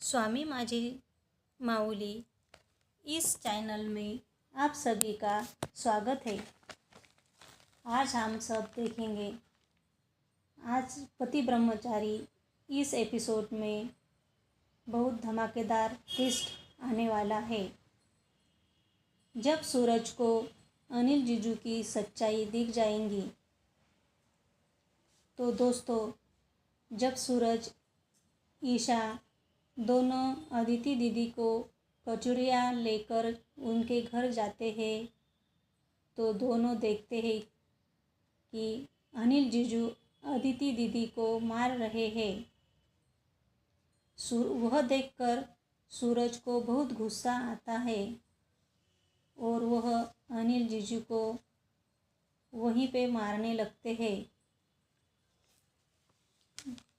स्वामी माझी माऊली इस चैनल में आप सभी का स्वागत है। आज हम सब देखेंगे आज पति ब्रह्मचारी। इस एपिसोड में बहुत धमाकेदार ट्विस्ट आने वाला है। जब सूरज को अनिल जीजू की सच्चाई दिख जाएंगी तो दोस्तों, जब सूरज ईशा दोनों अदिति दीदी को कचौड़ियाँ लेकर उनके घर जाते हैं तो दोनों देखते हैं कि अनिल जीजू अदिति दीदी को मार रहे हैं। वह देखकर सूरज को बहुत गुस्सा आता है और वह अनिल जीजू को वहीं पे मारने लगते हैं।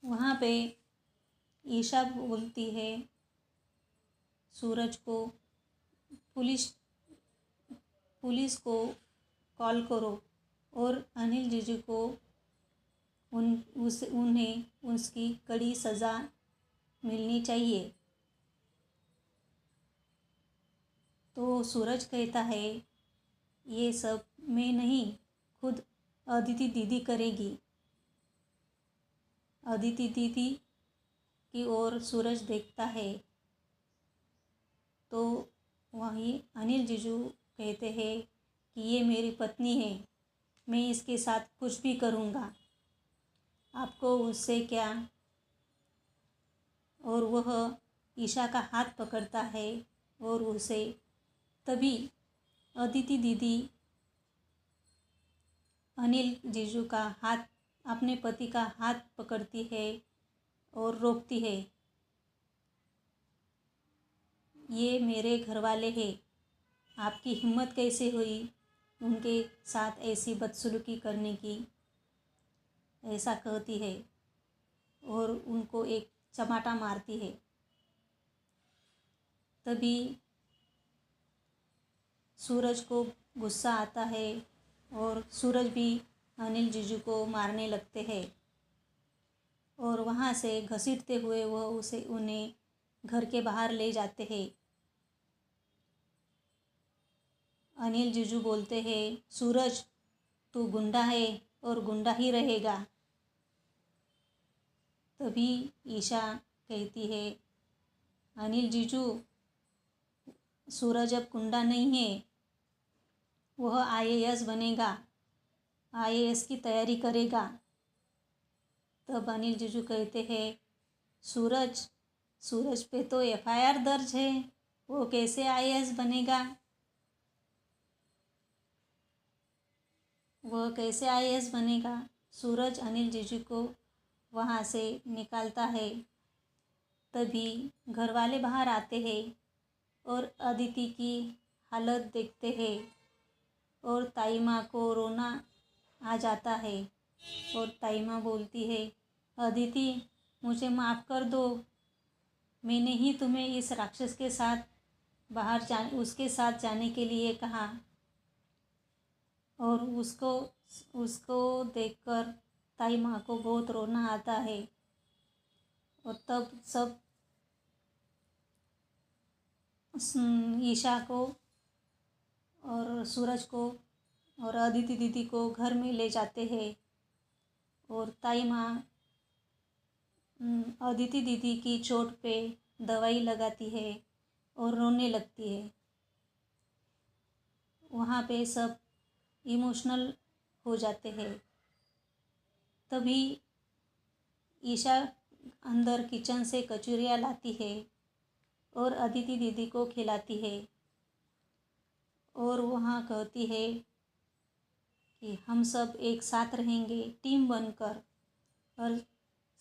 वहाँ पे ईशा बोलती है सूरज को, पुलिस को कॉल करो और अनिल जीजू को उन्हें उसकी कड़ी सज़ा मिलनी चाहिए। तो सूरज कहता है ये सब मैं नहीं, खुद अदिति दीदी करेगी। अदिति दीदी की ओर सूरज देखता है तो वहीं अनिल जीजू कहते हैं कि ये मेरी पत्नी है, मैं इसके साथ कुछ भी करूँगा, आपको उससे क्या। और वह ईशा का हाथ पकड़ता है और उसे तभी अदिति दीदी अनिल जीजू का हाथ, अपने पति का हाथ पकड़ती है और रोकती है। ये मेरे घरवाले हैं, आपकी हिम्मत कैसे हुई उनके साथ ऐसी बदसलूकी करने की, ऐसा कहती है और उनको एक चमाटा मारती है। तभी सूरज को गुस्सा आता है और सूरज भी अनिल जीजू को मारने लगते हैं और वहाँ से घसीटते हुए वह उन्हें घर के बाहर ले जाते हैं। अनिल जीजू बोलते हैं सूरज तू गुंडा है और गुंडा ही रहेगा। तभी ईशा कहती है अनिल जीजू, सूरज अब गुंडा नहीं है, वह आईएएस बनेगा, आईएएस की तैयारी करेगा। तब अनिल जीजू कहते हैं सूरज पे तो एफआईआर दर्ज है, वो कैसे आईएएस बनेगा, वह कैसे आईएएस बनेगा। सूरज अनिल जीजू को वहाँ से निकालता है। तभी घरवाले बाहर आते हैं और अदिति की हालत देखते हैं और ताई माँ को रोना आ जाता है और ताई माँ बोलती है अदिति मुझे माफ़ कर दो, मैंने ही तुम्हें इस राक्षस के साथ उसके साथ जाने के लिए कहा। और उसको देखकर ताई माँ को बहुत रोना आता है। और तब सब ईशा को और सूरज को और अदिति दीदी को घर में ले जाते हैं और ताई माँ अदिति दीदी की चोट पे दवाई लगाती है और रोने लगती है। वहाँ पे सब इमोशनल हो जाते हैं। तभी ईशा अंदर किचन से कचौरियाँ लाती है और अदिति दीदी को खिलाती है और वहाँ कहती है कि हम सब एक साथ रहेंगे टीम बनकर, और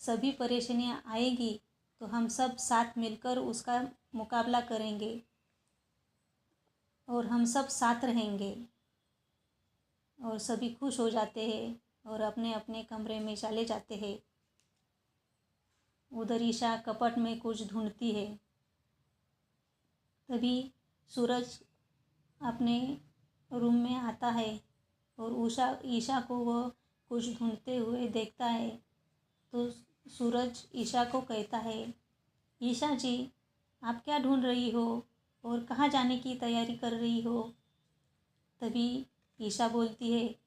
सभी परेशानियाँ आएगी तो हम सब साथ मिलकर उसका मुकाबला करेंगे और हम सब साथ रहेंगे। और सभी खुश हो जाते हैं और अपने अपने कमरे में चले जाते हैं। उधर ईशा कपट में कुछ ढूंढती है। तभी सूरज अपने रूम में आता है और ईशा को वह कुछ ढूंढते हुए देखता है। तो सूरज ईशा को कहता है ईशा जी, आप क्या ढूंढ रही हो और कहाँ जाने की तैयारी कर रही हो? तभी ईशा बोलती है,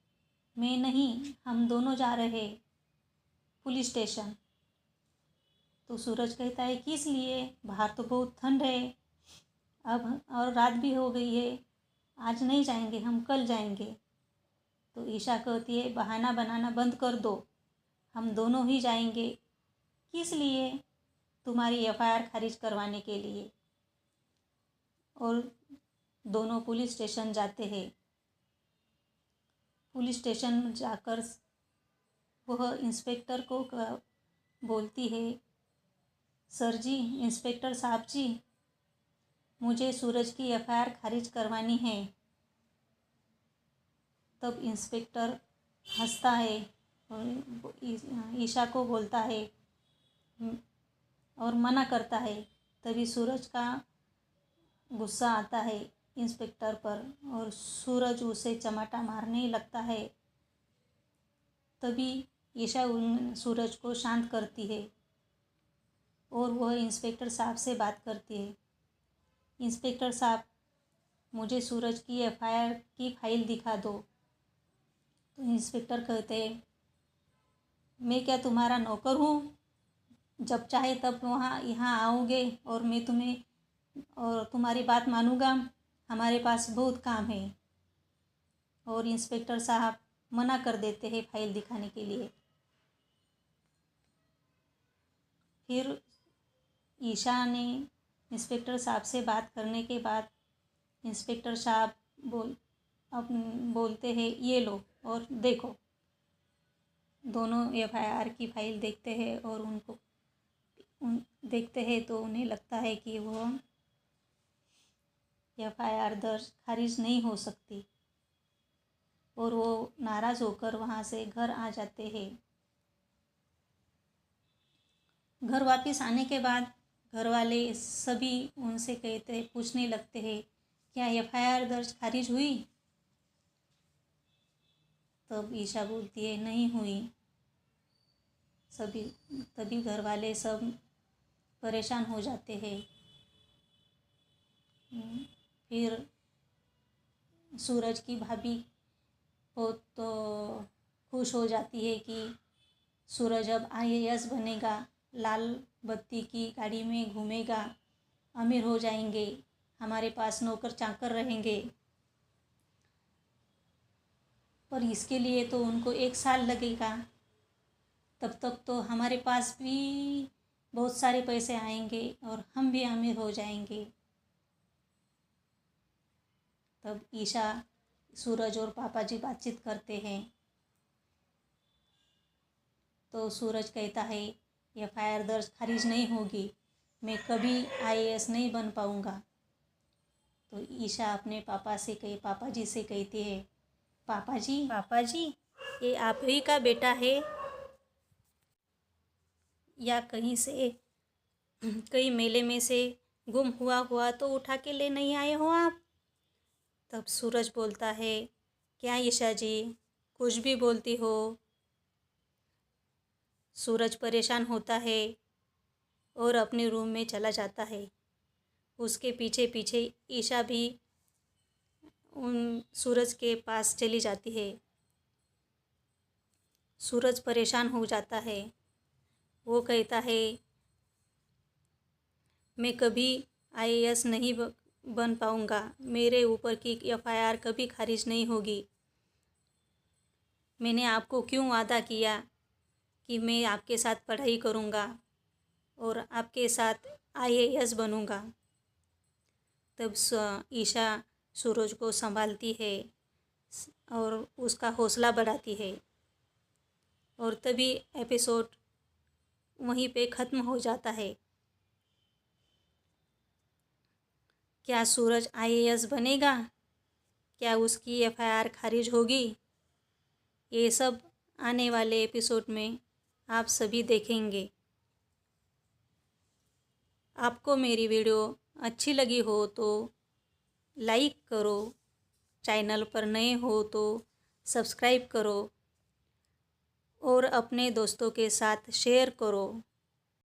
मैं नहीं, हम दोनों जा रहे पुलिस स्टेशन। तो सूरज कहता है, किस लिए? बाहर तो बहुत ठंड है, अब और रात भी हो गई है, आज नहीं जाएंगे, हम कल जाएंगे। तो ईशा कहती है, बहाना बनाना बंद कर दो, हम दोनों ही जाएंगे। किस लिए? तुम्हारी एफआईआर खारिज करवाने के लिए। और दोनों पुलिस स्टेशन जाते हैं। पुलिस स्टेशन जाकर वह इंस्पेक्टर को बोलती है, सर जी, इंस्पेक्टर साहब जी, मुझे सूरज की एफआईआर खारिज करवानी है। तब इंस्पेक्टर हंसता है और ईशा को बोलता है और मना करता है। तभी सूरज का गुस्सा आता है इंस्पेक्टर पर और सूरज उसे चमाटा मारने लगता है। तभी ईशा सूरज को शांत करती है और वह इंस्पेक्टर साहब से बात करती है। इंस्पेक्टर साहब, मुझे सूरज की एफआईआर की फाइल दिखा दो। तो इंस्पेक्टर कहते हैं, मैं क्या तुम्हारा नौकर हूँ? जब चाहे तब यहाँ आओगे और मैं तुम्हें और तुम्हारी बात मानूंगा? हमारे पास बहुत काम है। और इंस्पेक्टर साहब मना कर देते हैं फाइल दिखाने के लिए। फिर ईशा ने इंस्पेक्टर साहब से बात करने के बाद इंस्पेक्टर साहब बोलते हैं, ये लो और देखो। दोनों एफआईआर की फाइल देखते हैं और देखते हैं तो उन्हें लगता है कि वह एफआईआर दर्ज खारिज नहीं हो सकती और वो नाराज़ होकर वहाँ से घर आ जाते हैं। घर वापस आने के बाद घर वाले सभी उनसे पूछने लगते हैं, क्या एफआईआर दर्ज खारिज हुई? तब ईशा बोलती है, नहीं हुई। तभी घर वाले सब परेशान हो जाते हैं। फिर सूरज की भाभी बहुत तो खुश हो जाती है कि सूरज अब आईएएस बनेगा, लाल बत्ती की गाड़ी में घूमेगा, अमीर हो जाएंगे, हमारे पास नौकर चाकर रहेंगे। पर इसके लिए तो उनको 1 साल लगेगा। तब तक तो हमारे पास भी बहुत सारे पैसे आएंगे और हम भी अमीर हो जाएंगे। तब ईशा, सूरज और पापा जी बातचीत करते हैं। तो सूरज कहता है, एफआईआर दर्ज खारिज नहीं होगी, मैं कभी आईएएस नहीं बन पाऊँगा। तो ईशा अपने पापा जी से कहती है, पापा जी, ये आप ही का बेटा है या कहीं मेले में से गुम हुआ तो उठा के ले नहीं आए हो आप? तब सूरज बोलता है, क्या ईशा जी, कुछ भी बोलती हो? सूरज परेशान होता है और अपने रूम में चला जाता है। उसके पीछे पीछे ईशा भी सूरज के पास चली जाती है। सूरज परेशान हो जाता है। वो कहता है, मैं कभी आईएएस नहीं बन पाऊँगा, मेरे ऊपर की एफआईआर कभी खारिज नहीं होगी। मैंने आपको क्यों वादा किया कि मैं आपके साथ पढ़ाई करूँगा और आपके साथ आईएएस बनूँगा। तब ईशा सूरज को संभालती है और उसका हौसला बढ़ाती है और तभी एपिसोड वहीं पे ख़त्म हो जाता है। क्या सूरज आईएएस बनेगा? क्या उसकी एफआईआर खारिज होगी? ये सब आने वाले एपिसोड में आप सभी देखेंगे। आपको मेरी वीडियो अच्छी लगी हो तो लाइक करो, चैनल पर नए हो तो सब्सक्राइब करो और अपने दोस्तों के साथ शेयर करो।